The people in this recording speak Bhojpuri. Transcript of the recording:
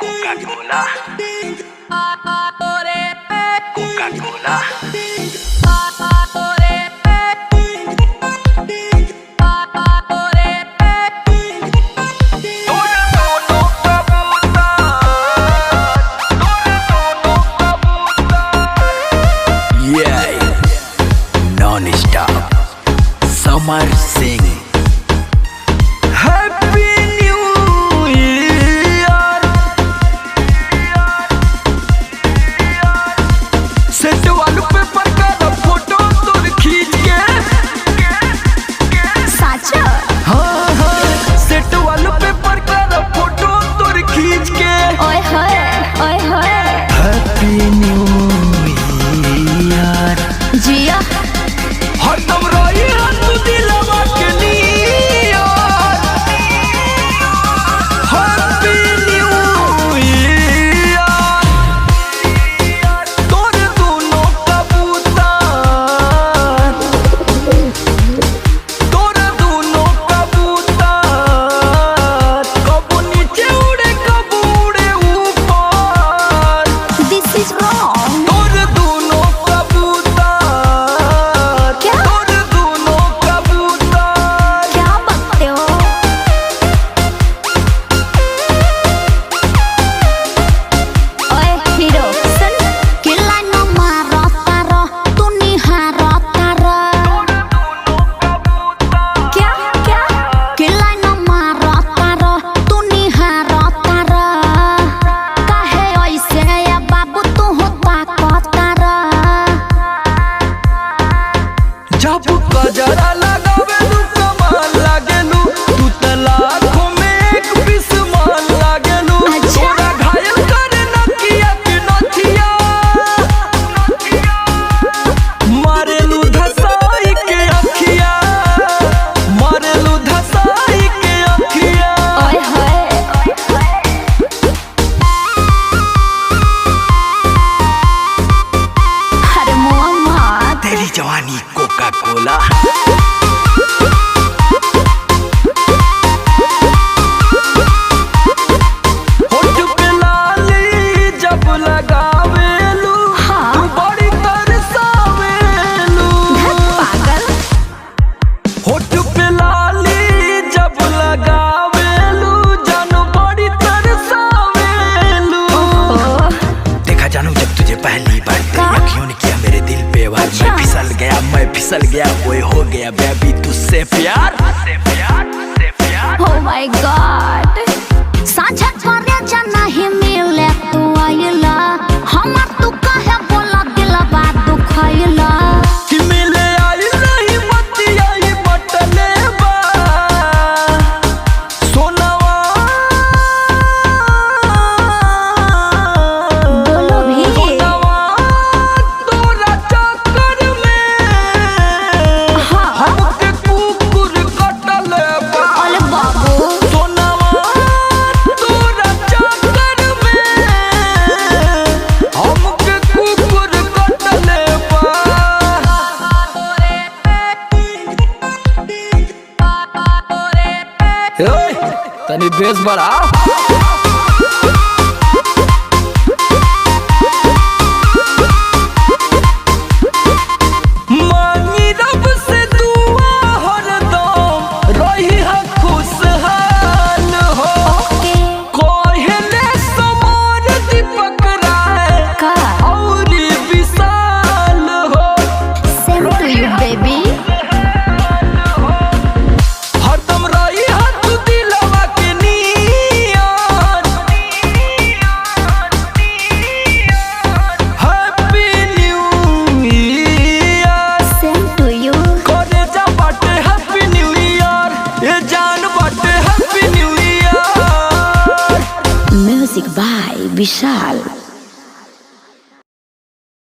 Coca-Cola, Coca-Cola. Samar Singh. Happy New Year. Set वालों पे पक्का फोटो तोड़ खींच के साचा। हाँ हाँ सेट वालों पे पक्का फोटो तोड़ खींच के ओए होए ओए होए। Happy New Year जिया हरदम रही तू दिलवा के नियर। Happy New Year तोर दोनों कबूतर कबू नीचे उड़े कबू उड़े ऊपर। दिस इज रॉन्ग। तोर दोनों कबूतर क्या? तोर दोनों कबूतर क्या बकते हो? ओए हीरो सुन कि लाइन मारो तारो तू निहारो तारो। क्या क्या कि लाइन मारो तारो तू निहारो तारो। काहे ऐसे या बाबू तू होता को तारो। जब गजरा लगावेलू कमाल लागेलू तू त लाखों में एक पीस माल लागेलू। अच्छा। तोरा घायल करे नकिया के नथिया मारेलू धसाई के अखिया मारेलू धसाई के अखिया। ओए होए अरे मोहम्मद तेरी जवानी कोका कोला। होठ पे लाली जब लगावेलू हाँ। तू बड़ी तरसावेलू। पागल। होठ पे लाली जब लगावेलू जानू बड़ी तरसावेलू। देखा जानू जब तुझे पहली बार तेरी अखियों ने किया मेरे दिल पे वार। अच्छा। मैं फिसल गया वो हो गया बेबी तुझसे प्यार। Oh my God साझा करे जा नहीं मिले तू आइला हमर तू कहे बोला दिलवा दुखाइला। कि मिले आई नहीं बतियाई बटले बा सोनावा। बोलो भी। सोनावा तोरा चक्कर में हाँ। हमके कुकुर कटले बा। अरे बाबू सोनावा तोरा चक्कर में हमके कुकुर कटले बा। ओए तनी बेस बढ़ा। मांगी रब से दुआ हरदम रही है खुशहाल हो। ओके कोहेले समार दीपक राय का और विशाल हो। Same to you baby. हरदम रही है तू दिलवा के near. Happy new year same to you. करे जा बाटे हैप्पी न्यू ईयर ये जान बाटे happy new year. Music by Vishal.